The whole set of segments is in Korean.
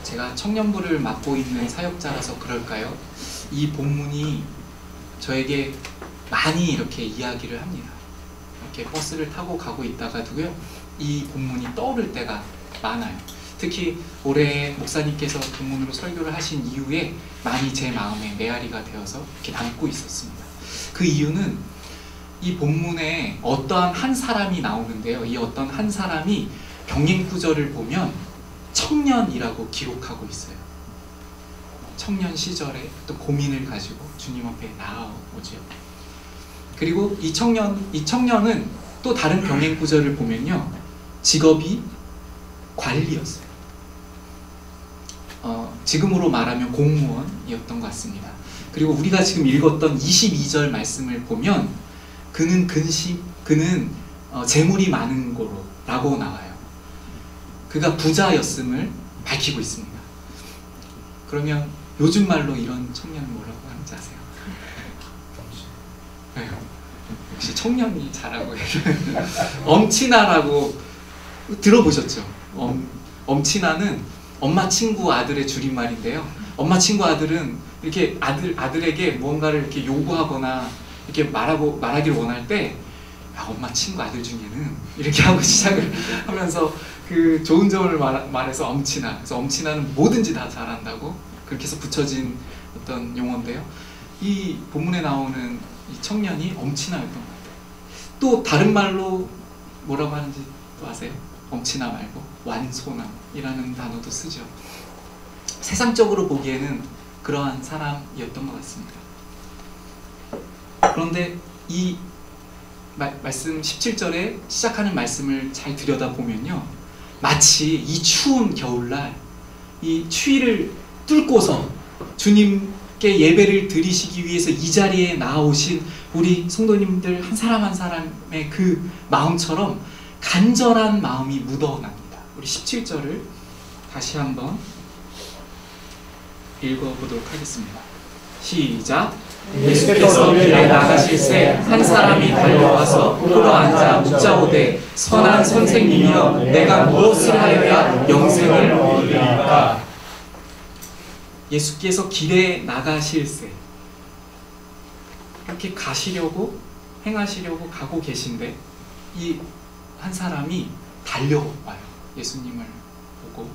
제가 청년부를 맡고 있는 사역자라서 그럴까요? 이 본문이 저에게 많이 이렇게 이야기를 합니다. 이렇게 버스를 타고 가고 있다가도요, 이 본문이 떠오를 때가 많아요. 특히 올해 목사님께서 본문으로 설교를 하신 이후에 많이 제 마음에 메아리가 되어서 이렇게 남고 있었습니다. 그 이유는 이 본문에 어떠한 한 사람이 나오는데요, 이 어떤 한 사람이 병행 구절을 보면 청년이라고 기록하고 있어요. 청년 시절에 또 고민을 가지고 주님 앞에 나아오죠. 그리고 이 청년은 또 다른 병행 구절을 보면요, 직업이 관리였어요. 지금으로 말하면 공무원이었던 것 같습니다. 그리고 우리가 지금 읽었던 22절 말씀을 보면 그는 재물이 많은 고로 라고 나와요. 그가 부자였음을 밝히고 있습니다. 그러면 요즘 말로 이런 청년은 뭐라고 하는지 아세요? 네. 역시 청년이 잘하고 엄친아라고 들어보셨죠? 엄친아는 엄마 친구 아들의 줄임말인데요. 엄마 친구 아들은 이렇게 아들에게 무언가를 이렇게 요구하거나 이렇게 말하기를 원할 때, 야, 엄마 친구 아들 중에는 이렇게 하고 시작을 하면서 그 좋은 점을 말해서 엄친아. 그래서 엄친아는 뭐든지 다 잘한다고 그렇게 해서 붙여진 어떤 용어인데요. 이 본문에 나오는 이 청년이 엄친아였던 것 같아요. 또 다른 말로 뭐라고 하는지 또 아세요? 엄친아 말고 완소남이라는 단어도 쓰죠. 세상적으로 보기에는 그러한 사람이었던 것 같습니다. 그런데 이 말씀 17절에 시작하는 말씀을 잘 들여다보면요, 마치 이 추운 겨울날 이 추위를 뚫고서 주님께 예배를 드리시기 위해서 이 자리에 나오신 우리 성도님들 한 사람 한 사람의 그 마음처럼 간절한 마음이 묻어납니다. 우리 17절을 다시 한번 읽어보도록 하겠습니다. 시작. 예수께서 길에 나가실새 한 사람이 달려와서 꿇어앉아 묻자오되 선한 선생님이여 내가 무엇을 하여야 영생을 얻으리까? 예수께서 길에 나가실새 이렇게 가시려고 행하시려고 가고 계신데 이 한 사람이 달려와요. 예수님을 보고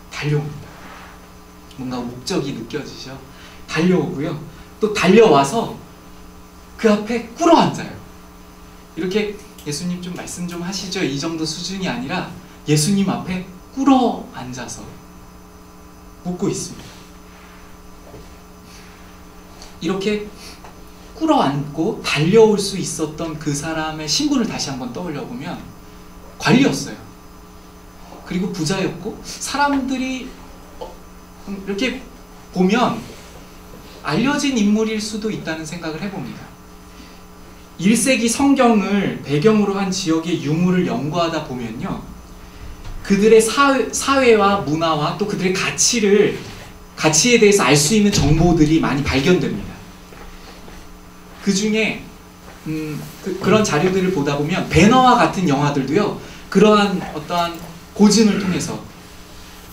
달려옵니다. 뭔가 목적이 느껴지죠? 달려오고요, 또 달려와서 그 앞에 꿇어앉아요. 이렇게 예수님 좀 말씀 좀 하시죠, 이 정도 수준이 아니라 예수님 앞에 꿇어앉아서 묻고 있습니다. 이렇게 꿇어앉고 달려올 수 있었던 그 사람의 신분을 다시 한번 떠올려보면 관리였어요. 그리고 부자였고, 사람들이 이렇게 보면 알려진 인물일 수도 있다는 생각을 해봅니다. 1세기 성경을 배경으로 한 지역의 유물을 연구하다 보면요, 그들의 사회와 문화와 또 그들의 가치에 대해서 알 수 있는 정보들이 많이 발견됩니다. 그 중에 그런 자료들을 보다 보면 배너와 같은 영화들도요, 그러한 어떠한 고증을 통해서,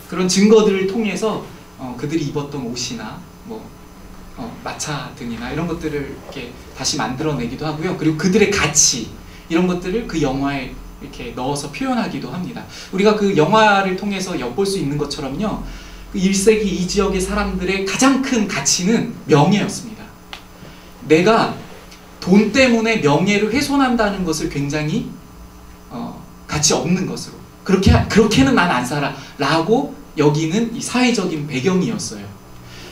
그런 증거들을 통해서 그들이 입었던 옷이나 마차 등이나 이런 것들을 이렇게 다시 만들어내기도 하고요. 그리고 그들의 가치, 이런 것들을 그 영화에 이렇게 넣어서 표현하기도 합니다. 우리가 그 영화를 통해서 엿볼 수 있는 것처럼요, 그 1세기 이 지역의 사람들의 가장 큰 가치는 명예였습니다. 내가 돈 때문에 명예를 훼손한다는 것을 굉장히 가치 없는 것으로, 그렇게는 난 안 살아 라고 여기는 이 사회적인 배경이었어요.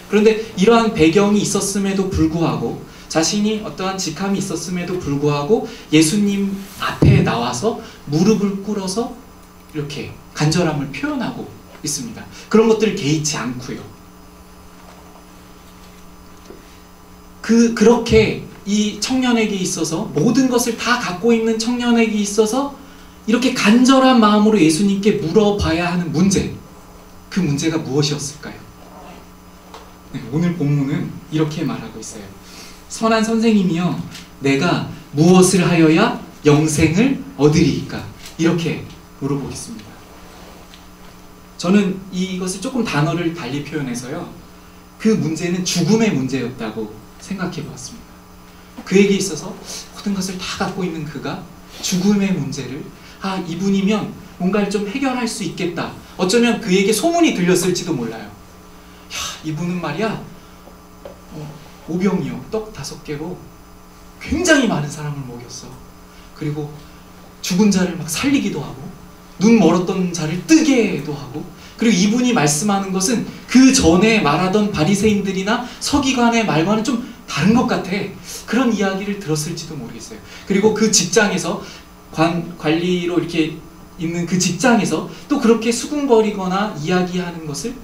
그런데 이러한 배경이 있었음에도 불구하고, 자신이 어떠한 직함이 있었음에도 불구하고 예수님 앞에 나와서 무릎을 꿇어서 이렇게 간절함을 표현하고 있습니다. 그런 것들을 개의치 않고요. 그렇게 이 청년에게 있어서, 모든 것을 다 갖고 있는 청년에게 있어서 이렇게 간절한 마음으로 예수님께 물어봐야 하는 문제, 그 문제가 무엇이었을까요? 네, 오늘 본문은 이렇게 말하고 있어요. 선한 선생님이여 내가 무엇을 하여야 영생을 얻으리이까? 이렇게 물어보겠습니다. 저는 이것을 조금 단어를 달리 표현해서요, 그 문제는 죽음의 문제였다고 생각해 보았습니다. 그에게 있어서 모든 것을 다 갖고 있는 그가 죽음의 문제를, 이분이면 뭔가를 좀 해결할 수 있겠다, 어쩌면 그에게 소문이 들렸을지도 몰라요. 야, 이분은 말이야, 오병이어 떡 5개로 굉장히 많은 사람을 먹였어. 그리고 죽은 자를 막 살리기도 하고, 눈 멀었던 자를 뜨게도 하고, 그리고 이분이 말씀하는 것은 그 전에 말하던 바리새인들이나 서기관의 말과는 좀 다른 것 같아. 그런 이야기를 들었을지도 모르겠어요. 그리고 그 직장에서 관리로 이렇게 있는 그 직장에서 또 그렇게 수군거리거나 이야기하는 것을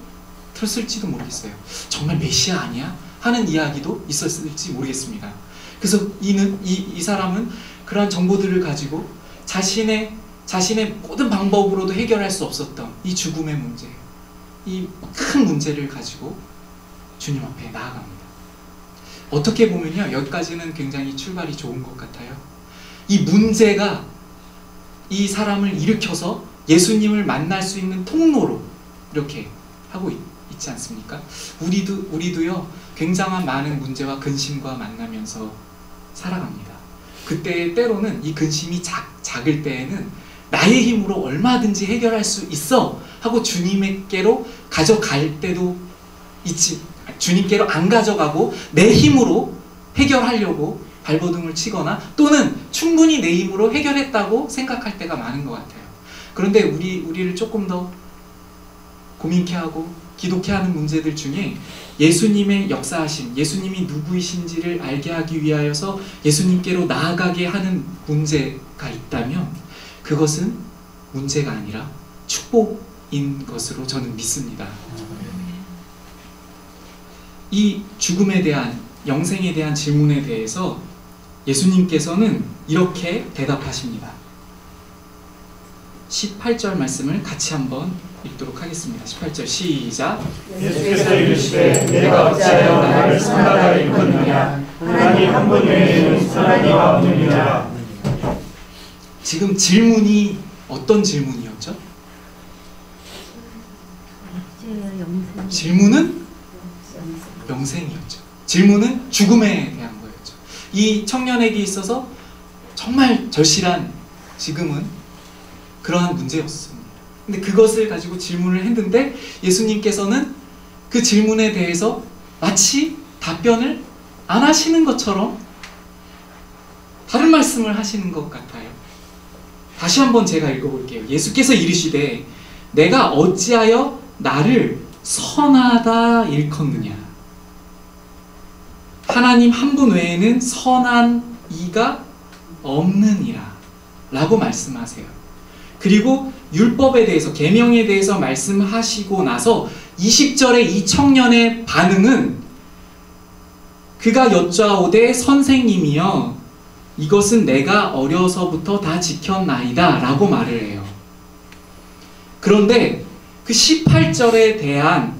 들었을지도 모르겠어요. 정말 메시아 아니야? 하는 이야기도 있었을지 모르겠습니다. 그래서 이 사람은 그러한 정보들을 가지고 자신의 모든 방법으로도 해결할 수 없었던 이 죽음의 문제, 이 큰 문제를 가지고 주님 앞에 나아갑니다. 어떻게 보면요, 여기까지는 굉장히 출발이 좋은 것 같아요. 이 문제가 이 사람을 일으켜서 예수님을 만날 수 있는 통로로 이렇게 하고 있지 않습니까? 우리도요, 굉장한 많은 문제와 근심과 만나면서 살아갑니다. 그때 때로는 이 근심이 작을 때에는 나의 힘으로 얼마든지 해결할 수 있어 하고 주님께로 가져갈 때도 있지, 주님께로 안 가져가고 내 힘으로 해결하려고 발버둥을 치거나, 또는 충분히 내 힘으로 해결했다고 생각할 때가 많은 것 같아요. 그런데 우리를 조금 더 고민케 하고 기독케 하는 문제들 중에 예수님의 역사하심, 예수님이 누구이신지를 알게 하기 위하여서 예수님께로 나아가게 하는 문제가 있다면 그것은 문제가 아니라 축복인 것으로 저는 믿습니다. 이 죽음에 대한, 영생에 대한 질문에 대해서 예수님께서는 이렇게 대답하십니다. 18절 말씀을 같이 한번 읽도록 하겠습니다. 18절 시작. 예수께서 이르시되 내가 어찌하여 나를 선하다 일컫느냐? 하나님 한 분 외에는 선한 이가 없느니라. 지금 질문이 어떤 질문이었죠? 질문은 영생이었죠. 질문은 죽음에 대한 거였죠. 이 청년에게 있어서 정말 절실한 지금은 그러한 문제였습니다. 근데 그것을 가지고 질문을 했는데 예수님께서는 그 질문에 대해서 마치 답변을 안 하시는 것처럼 다른 말씀을 하시는 것 같아요. 다시 한번 제가 읽어볼게요. 예수께서 이르시되 내가 어찌하여 나를 선하다 일컫느냐? 하나님 한 분 외에는 선한 이가 없느니라 라고 말씀하세요. 그리고 율법에 대해서, 계명에 대해서 말씀하시고 나서 20절의 이 청년의 반응은 그가 여짜오되 선생님이여 이것은 내가 어려서부터 다 지켰나이다 라고 말을 해요. 그런데 그 18절에 대한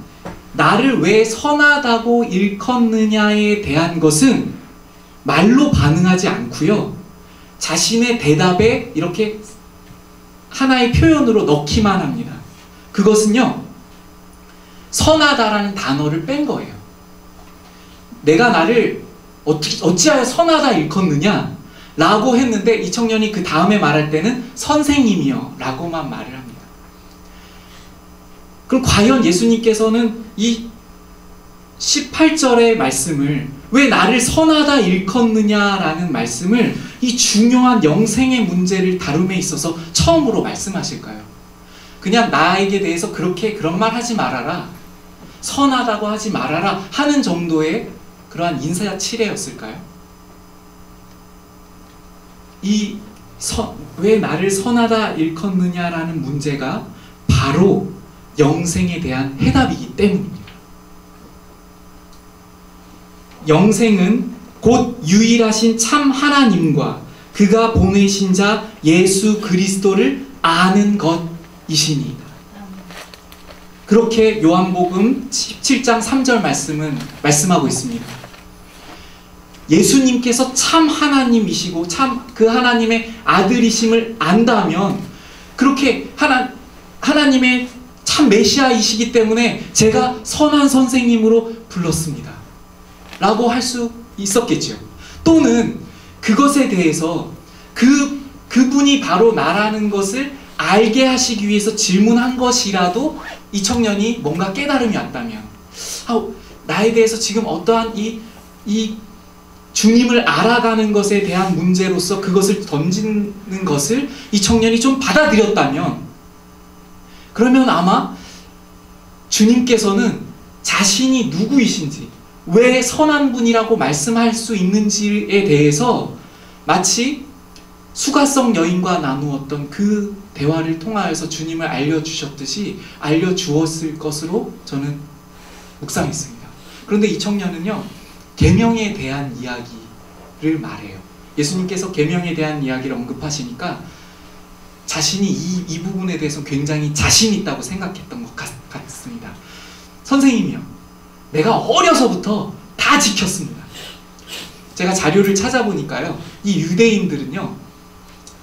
나를 왜 선하다고 일컫느냐에 대한 것은 말로 반응하지 않고요, 자신의 대답에 이렇게 하나의 표현으로 넣기만 합니다. 그것은요, 선하다라는 단어를 뺀 거예요. 내가 나를 어찌하여 선하다 일컫느냐 라고 했는데 이 청년이 그 다음에 말할 때는 선생님이여 라고만 말을 합니다. 그럼 과연 예수님께서는 이 18절의 말씀을, 왜 나를 선하다 일컫느냐라는 말씀을 이 중요한 영생의 문제를 다룸에 있어서 처음으로 말씀하실까요? 그냥 나에게 대해서 그런 말 하지 말아라, 선하다고 하지 말아라 하는 정도의 그러한 인사치레였을까요? 왜 나를 선하다 일컫느냐라는 문제가 바로 영생에 대한 해답이기 때문입니다. 영생은 곧 유일하신 참 하나님과 그가 보내신 자 예수 그리스도를 아는 것이시니이다. 그렇게 요한복음 17장 3절 말씀하고 있습니다. 예수님께서 참 하나님이시고 참 그 하나님의 아들이심을 안다면, 그렇게 하나님의 참 메시아이시기 때문에 제가 선한 선생님으로 불렀습니다 라고 할 수 있었겠죠. 또는 그것에 대해서 그분이 바로 나라는 것을 알게 하시기 위해서 질문한 것이라도 이 청년이 뭔가 깨달음이 왔다면, 나에 대해서 지금 어떠한 이 주님을 알아가는 것에 대한 문제로서 그것을 던지는 것을 이 청년이 좀 받아들였다면, 그러면 아마 주님께서는 자신이 누구이신지, 왜 선한 분이라고 말씀할 수 있는지에 대해서 마치 수가성 여인과 나누었던 그 대화를 통하여서 주님을 알려주셨듯이 알려주었을 것으로 저는 묵상했습니다. 그런데 이 청년은요, 계명에 대한 이야기를 말해요. 예수님께서 계명에 대한 이야기를 언급하시니까 자신이 이 부분에 대해서 굉장히 자신 있다고 생각했던 것 같습니다. 선생님이요, 내가 어려서부터 다 지켰습니다. 제가 자료를 찾아보니까요, 이 유대인들은요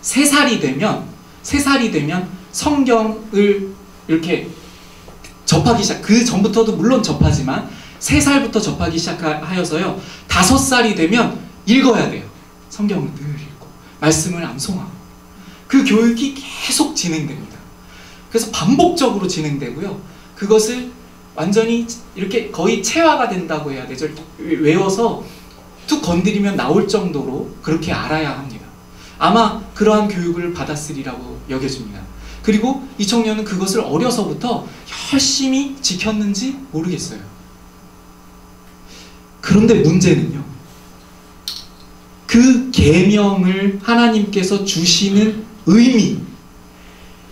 3살이 되면 성경을 이렇게 접하기 시작, 그 전부터도 물론 접하지만 3살부터 접하기 시작하여서요 5살이 되면 읽어야 돼요. 성경을 늘 읽고 말씀을 암송하고, 그 교육이 계속 진행됩니다. 그래서 반복적으로 진행되고요, 그것을 완전히 이렇게 거의 체화가 된다고 해야 되죠. 외워서 툭 건드리면 나올 정도로 그렇게 알아야 합니다. 아마 그러한 교육을 받았으리라고 여겨집니다. 그리고 이 청년은 그것을 어려서부터 열심히 지켰는지 모르겠어요. 그런데 문제는요, 그 계명을 하나님께서 주시는 의미,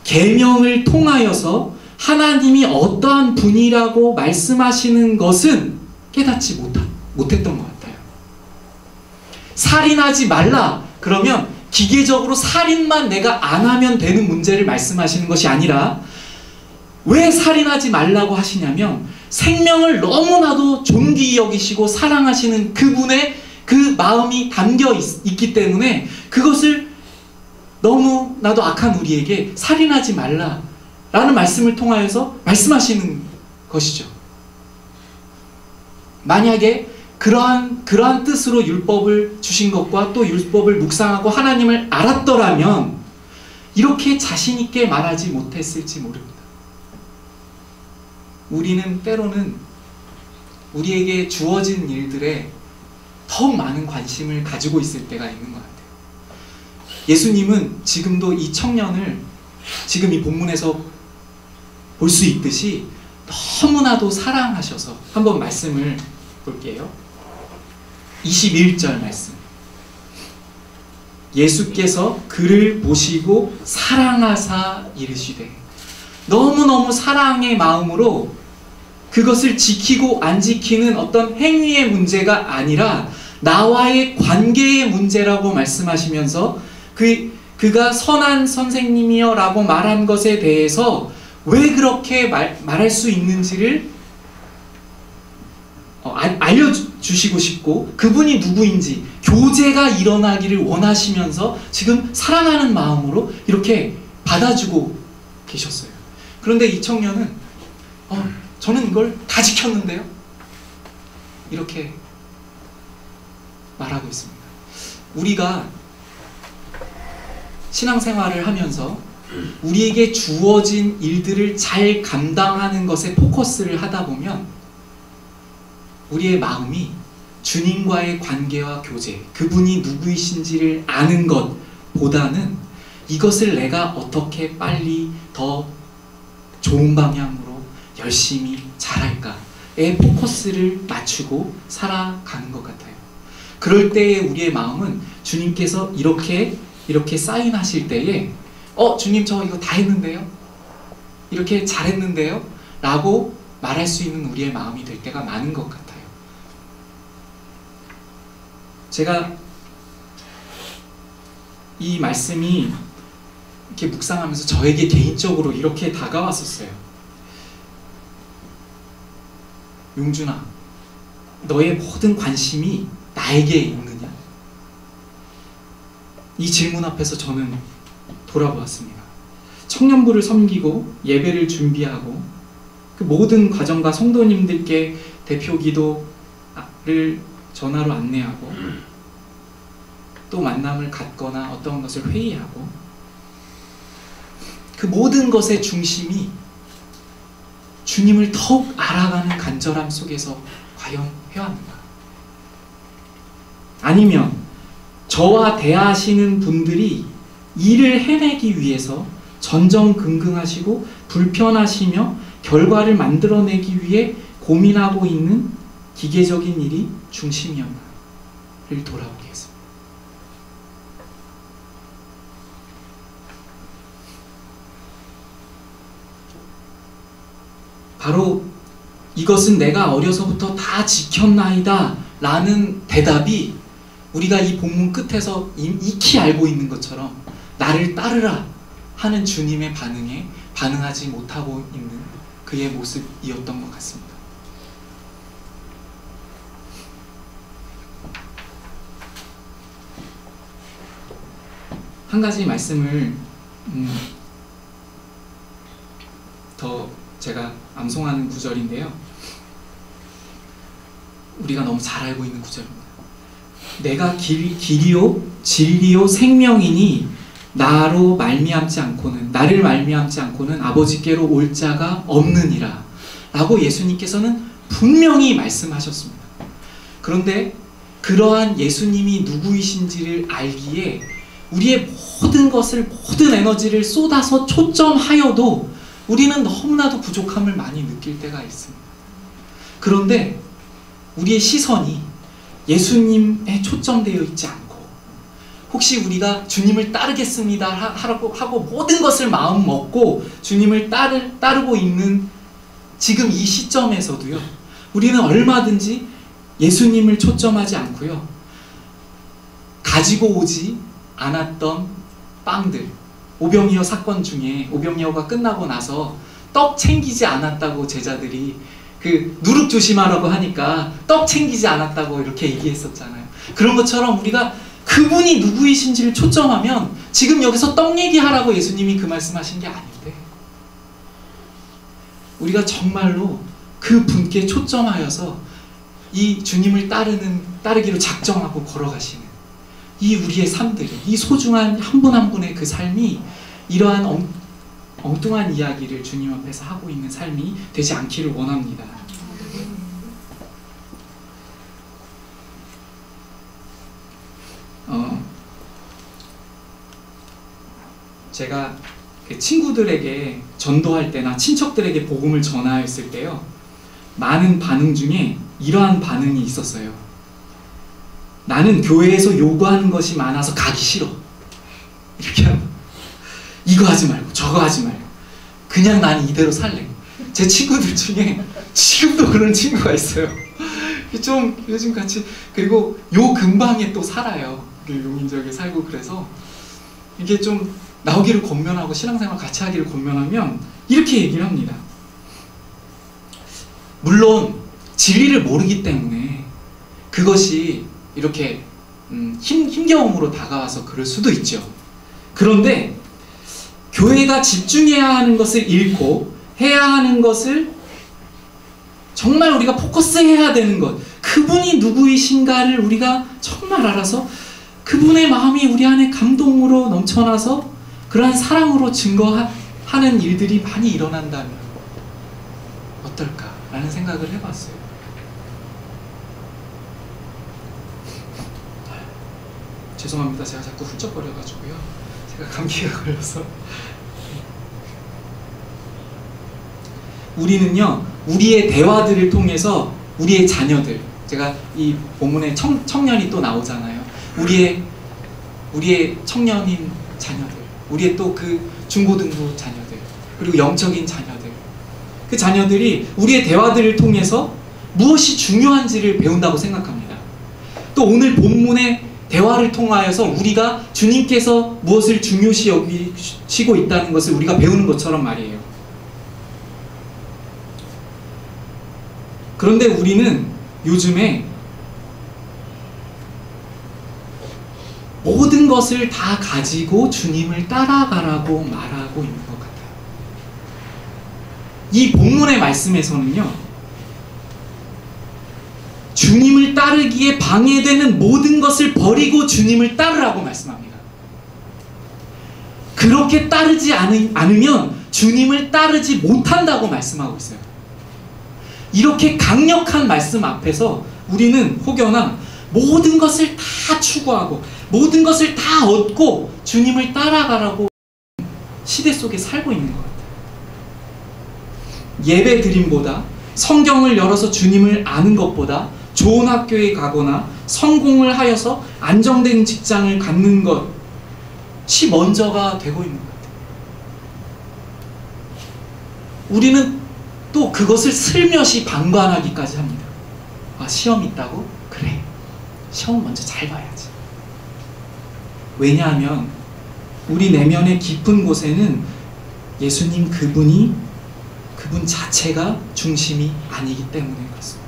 계명을 통하여서 하나님이 어떠한 분이라고 말씀하시는 것은 깨닫지 못했던 것 같아요. 살인하지 말라 그러면 기계적으로 살인만 내가 안 하면 되는 문제를 말씀하시는 것이 아니라, 왜 살인하지 말라고 하시냐면 생명을 너무나도 존귀히 여기시고 사랑하시는 그분의 그 마음이 담겨 있기 때문에 그것을 너무나도 악한 우리에게 살인하지 말라 라는 말씀을 통하여서 말씀하시는 것이죠. 만약에 그러한 뜻으로 율법을 주신 것과 또 율법을 묵상하고 하나님을 알았더라면 이렇게 자신 있게 말하지 못했을지 모릅니다. 우리는 때로는 우리에게 주어진 일들에 더욱 많은 관심을 가지고 있을 때가 있는 것 같아요. 예수님은 지금도 이 청년을 지금 이 본문에서 볼 수 있듯이 너무나도 사랑하셔서, 한번 말씀을 볼게요. 21절 말씀. 예수께서 그를 보시고 사랑하사 이르시되, 너무너무 사랑의 마음으로 그것을 지키고 안 지키는 어떤 행위의 문제가 아니라 나와의 관계의 문제라고 말씀하시면서 그가 선한 선생님이여 라고 말한 것에 대해서 왜 그렇게 말할 수 있는지를 알려주시고 싶고, 그분이 누구인지 교제가 일어나기를 원하시면서 지금 사랑하는 마음으로 이렇게 받아주고 계셨어요. 그런데 이 청년은 저는 이걸 다 지켰는데요, 이렇게 말하고 있습니다. 우리가 신앙생활을 하면서 우리에게 주어진 일들을 잘 감당하는 것에 포커스를 하다 보면 우리의 마음이 주님과의 관계와 교제, 그분이 누구이신지를 아는 것보다는 이것을 내가 어떻게 빨리 더 좋은 방향으로 열심히 잘할까에 포커스를 맞추고 살아가는 것 같아요. 그럴 때에 우리의 마음은 주님께서 이렇게 사인하실 때에 주님 저 이거 다 했는데요? 이렇게 잘했는데요? 라고 말할 수 있는 우리의 마음이 될 때가 많은 것 같아요. 제가 이 말씀이 이렇게 묵상하면서 저에게 개인적으로 이렇게 다가왔었어요. 용준아, 너의 모든 관심이 나에게 있느냐? 이 질문 앞에서 저는 돌아보았습니다. 청년부를 섬기고 예배를 준비하고 그 모든 과정과 성도님들께 대표 기도를 전화로 안내하고 또 만남을 갖거나 어떤 것을 회의하고 그 모든 것의 중심이 주님을 더욱 알아가는 간절함 속에서 과연 해왔는가? 아니면 저와 대하시는 분들이 일을 해내기 위해서 전전긍긍하시고 불편하시며 결과를 만들어내기 위해 고민하고 있는 기계적인 일이 중심이었나를 돌아보겠습니다. 바로 이것은 내가 어려서부터 다 지켰나이다 라는 대답이 우리가 이 본문 끝에서 익히 알고 있는 것처럼 나를 따르라 하는 주님의 반응에 반응하지 못하고 있는 그의 모습이었던 것 같습니다. 한 가지 말씀을 더 제가 암송하는 구절인데요. 우리가 너무 잘 알고 있는 구절입니다. 내가 길이요 진리요 생명이니 나를 말미암지 않고는 아버지께로 올 자가 없느니라 라고 예수님께서는 분명히 말씀하셨습니다. 그런데 그러한 예수님이 누구이신지를 알기에 우리의 모든 에너지를 쏟아서 초점하여도 우리는 너무나도 부족함을 많이 느낄 때가 있습니다. 그런데 우리의 시선이 예수님에 초점되어 있지 않고 혹시 우리가 주님을 따르겠습니다 하고 모든 것을 마음 먹고 주님을 따르고 있는 지금 이 시점에서도요, 우리는 얼마든지 예수님을 초점하지 않고요, 가지고 오지 않았던 빵들, 오병이어 사건 중에 오병이어가 끝나고 나서 떡 챙기지 않았다고 제자들이 그 누룩 조심하라고 하니까 떡 챙기지 않았다고 이렇게 얘기했었잖아요. 그런 것처럼 우리가 그분이 누구이신지를 초점하면 지금 여기서 떡 얘기하라고 예수님이 그 말씀하신 게 아닌데 우리가 정말로 그 분께 초점하여서 이 주님을 따르기로 작정하고 걸어가시는 이 우리의 삶들이, 이 소중한 한 분 한 분의 그 삶이 이러한 엉뚱한 이야기를 주님 앞에서 하고 있는 삶이 되지 않기를 원합니다. 제가 친구들에게 전도할 때나 친척들에게 복음을 전하였을 때요, 많은 반응 중에 이러한 반응이 있었어요. 나는 교회에서 요구하는 것이 많아서 가기 싫어. 이렇게 하면 이거 하지 말고 저거 하지 말고 그냥 나는 이대로 살래. 제 친구들 중에 지금도 그런 친구가 있어요. 좀 요즘 같이, 그리고 요 근방에 또 살아요. 용인지역에 살고. 그래서 이게 좀 나오기를 권면하고 신앙생활 같이 하기를 권면하면 이렇게 얘기를 합니다. 물론 진리를 모르기 때문에 그것이 이렇게 힘겨움으로 다가와서 그럴 수도 있죠. 그런데 교회가 집중해야 하는 것을 잃고 해야 하는 것을 정말 우리가 포커스해야 되는 것, 그분이 누구이신가를 우리가 정말 알아서 그분의 마음이 우리 안에 감동으로 넘쳐나서 그러한 사랑으로 증거하는 일들이 많이 일어난다면 어떨까라는 생각을 해봤어요. 죄송합니다. 제가 자꾸 훌쩍거려가지고요. 제가 감기가 걸려서. 우리는요, 우리의 대화들을 통해서 우리의 자녀들, 제가 이 본문에 청년이 또 나오잖아요. 우리의 청년인 자녀들, 우리의 또 그 중고등부 자녀들, 그리고 영적인 자녀들, 그 자녀들이 우리의 대화들을 통해서 무엇이 중요한지를 배운다고 생각합니다. 또 오늘 본문의 대화를 통하여서 우리가 주님께서 무엇을 중요시 여기시고 있다는 것을 우리가 배우는 것처럼 말이에요. 그런데 우리는 요즘에 모든 것을 다 가지고 주님을 따라가라고 말하고 있는 것 같아요. 이 본문의 말씀에서는요, 주님을 따르기에 방해되는 모든 것을 버리고 주님을 따르라고 말씀합니다. 그렇게 따르지 않으면 주님을 따르지 못한다고 말씀하고 있어요. 이렇게 강력한 말씀 앞에서 우리는 혹여나 모든 것을 다 추구하고 모든 것을 다 얻고 주님을 따라가라고 시대 속에 살고 있는 것 같아요. 예배 드림보다, 성경을 열어서 주님을 아는 것보다, 좋은 학교에 가거나 성공을 하여서 안정된 직장을 갖는 것이 먼저가 되고 있는 것 같아요. 우리는 또 그것을 슬며시 방관하기까지 합니다. 아, 시험 있다고? 그래, 시험 먼저 잘 봐야지. 왜냐하면 우리 내면의 깊은 곳에는 예수님 그분 자체가 중심이 아니기 때문에 그렇습니다.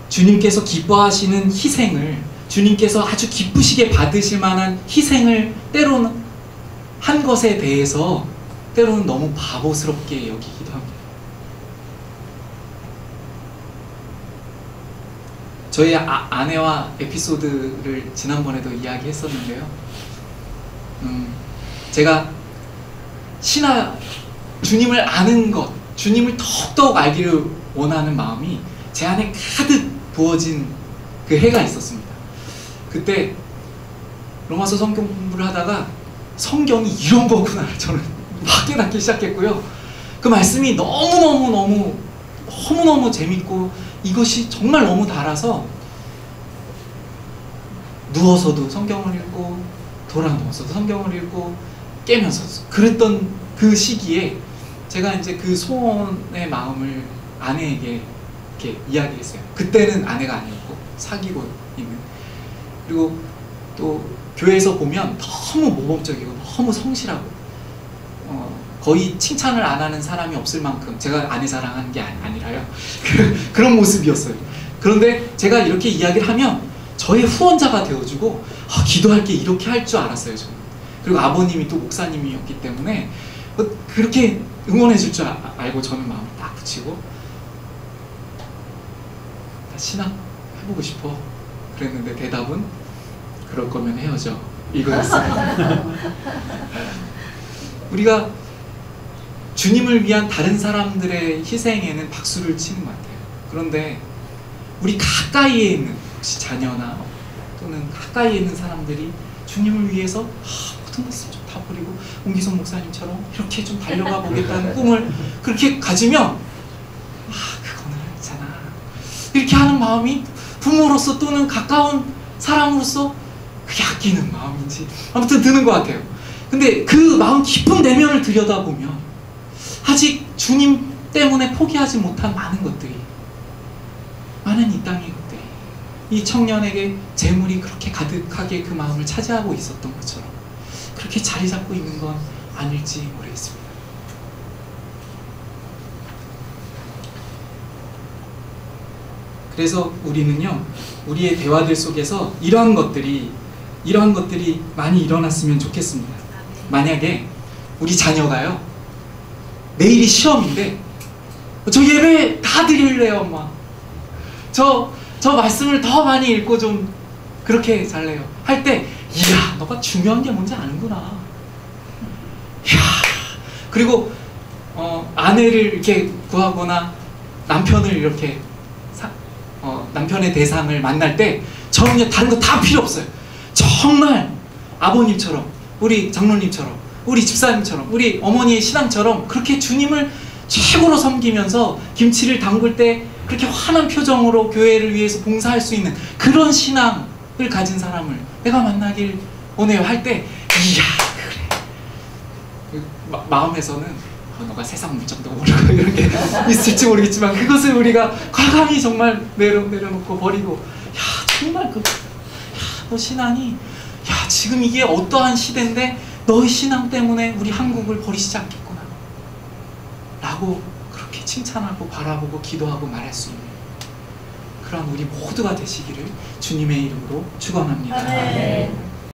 주님께서 기뻐하시는 희생을, 주님께서 아주 기쁘시게 받으실 만한 희생을 때로는 한 것에 대해서 때로는 너무 바보스럽게 여기기도 합니다. 저희 아내와 에피소드를 지난번에도 이야기했었는데요. 제가 주님을 아는 것, 주님을 더욱더욱 알기를 원하는 마음이 제 안에 가득 부어진 그 해가 있었습니다. 그때 로마서 성경 공부를 하다가 성경이 이런 거구나 저는 막 깨닫기 시작했고요. 그 말씀이 너무너무 재밌고 이것이 정말 너무 달아서 누워서도 성경을 읽고 돌아 누워서도 성경을 읽고 깨면서도 그랬던 그 시기에 제가 이제 그 소원의 마음을 아내에게 이렇게 이야기했어요. 그때는 아내가 아니었고 사귀고 있는. 그리고 또 교회에서 보면 너무 모범적이고 너무 성실하고 거의 칭찬을 안 하는 사람이 없을 만큼, 제가 아내 자랑하는 게 아니라요. 그런 모습이었어요. 그런데 제가 이렇게 이야기를 하면 저의 후원자가 되어주고 기도할 게 이렇게 할 줄 알았어요, 저는. 그리고 아버님이 또 목사님이었기 때문에 그렇게 응원해 줄 줄 알고 저는 마음을 딱 붙이고 나 신학 해보고 싶어 그랬는데 대답은 그럴 거면 헤어져, 이거였어요. 우리가 주님을 위한 다른 사람들의 희생에는 박수를 치는 것 같아요. 그런데 우리 가까이에 있는, 혹시 자녀나 또는 가까이에 있는 사람들이 주님을 위해서 모든 것을 좀 다 버리고 옹기성 목사님처럼 이렇게 좀 달려가 보겠다는 꿈을 그렇게 가지면 그거는 있잖아, 이렇게 하는 마음이 부모로서 또는 가까운 사람으로서 그게 아끼는 마음인지 아무튼 드는 것 같아요. 근데 그 마음 깊은 내면을 들여다보면 아직 주님 때문에 포기하지 못한 많은 것들이, 많은 이 땅의 것들이 이 청년에게 재물이 그렇게 가득하게 그 마음을 차지하고 있었던 것처럼 그렇게 자리 잡고 있는 건 아닐지 모르겠습니다. 그래서 우리는요, 우리의 대화들 속에서 이러한 것들이 많이 일어났으면 좋겠습니다. 만약에 우리 자녀가요, 내일이 시험인데 저 예배 다 드릴래요, 엄마. 저 말씀을 더 많이 읽고 좀 그렇게 잘래요 할 때, 이야, 너가 중요한 게 뭔지 아는구나. 이야. 그리고 아내를 이렇게 구하거나 남편을 이렇게 남편의 대상을 만날 때 저는요, 다른 거 다 필요 없어요. 정말 아버님처럼, 우리 장로님처럼, 우리 집사님처럼, 우리 어머니의 신앙처럼 그렇게 주님을 최고로 섬기면서 김치를 담글 때 그렇게 환한 표정으로 교회를 위해서 봉사할 수 있는 그런 신앙을 가진 사람을 내가 만나길 원해요 할 때, 이야, 그래. 마음에서는 너가 세상 물정도 모르고 이런 게 있을지 모르겠지만 그것을 우리가 과감히 정말 내려놓고 버리고, 야, 정말 너 신앙이, 야, 지금 이게 어떠한 시대인데 너의 신앙 때문에 우리 한국을 버리시지 않겠구나 라고 그렇게 칭찬하고 바라보고 기도하고 말할 수 있는 그런 우리 모두가 되시기를 주님의 이름으로 축원합니다.